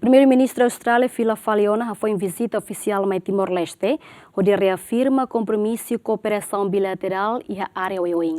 Primeiro-ministro da Austrália, Fila Faliona, foi em visita oficial em Timor-Leste, onde reafirma compromisso e cooperação bilateral e a área OIOIN.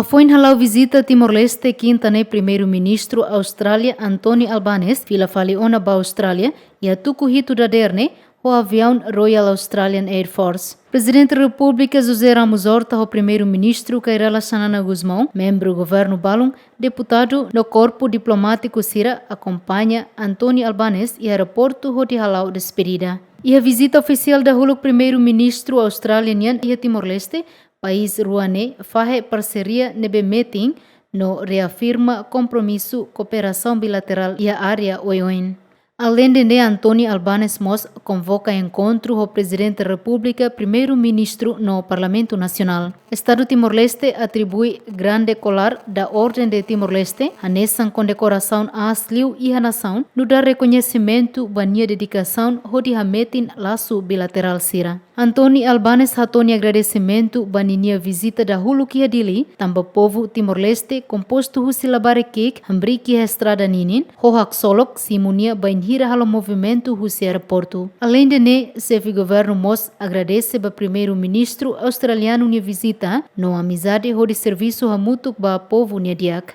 Foi halau visita Timor-Leste quinta ne primeiro-ministro Austrália Anthony Albanese, Fila Faliona ba Austrália, e a tucuhito da derne, o avião Royal Australian Air Force. Presidente da República José Ramos Horta, o primeiro-ministro Kairala Sanana Guzmão, membro do governo Balum, deputado do corpo diplomático Sira, acompanha Anthony Albanese e aeroporto Hoti Halau despedida. E a visita oficial da Huluk primeiro-ministro australiano e a Timor-Leste, país ruane, faz parceria nebe meeting no reafirma compromisso cooperação bilateral e a área OIOIN. Além de Anthony Albanese Mos convoca encontro o presidente da República, primeiro-ministro no Parlamento Nacional. Estado Timor-Leste atribui grande colar da Ordem de Timor-Leste, a nessa condecoração a Asliu e a nação, no dar reconhecimento bania dedicação hodi hametin laço bilateral sira. Anthony Albanese hatoni agradecimento baninia visita da Hulukia Dili, tamba povo Timor-Leste composto husilabare kek, hambriki estrada ninin, hohak solok simunia banhira halo movimento husi aeroporto. Além de chefe governo Mos agradece ba primeiro-ministro australiano nia visita, no amizade hodi serviço hamutuk ba povo nia diak.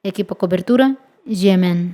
Equipa cobertura, Yemen.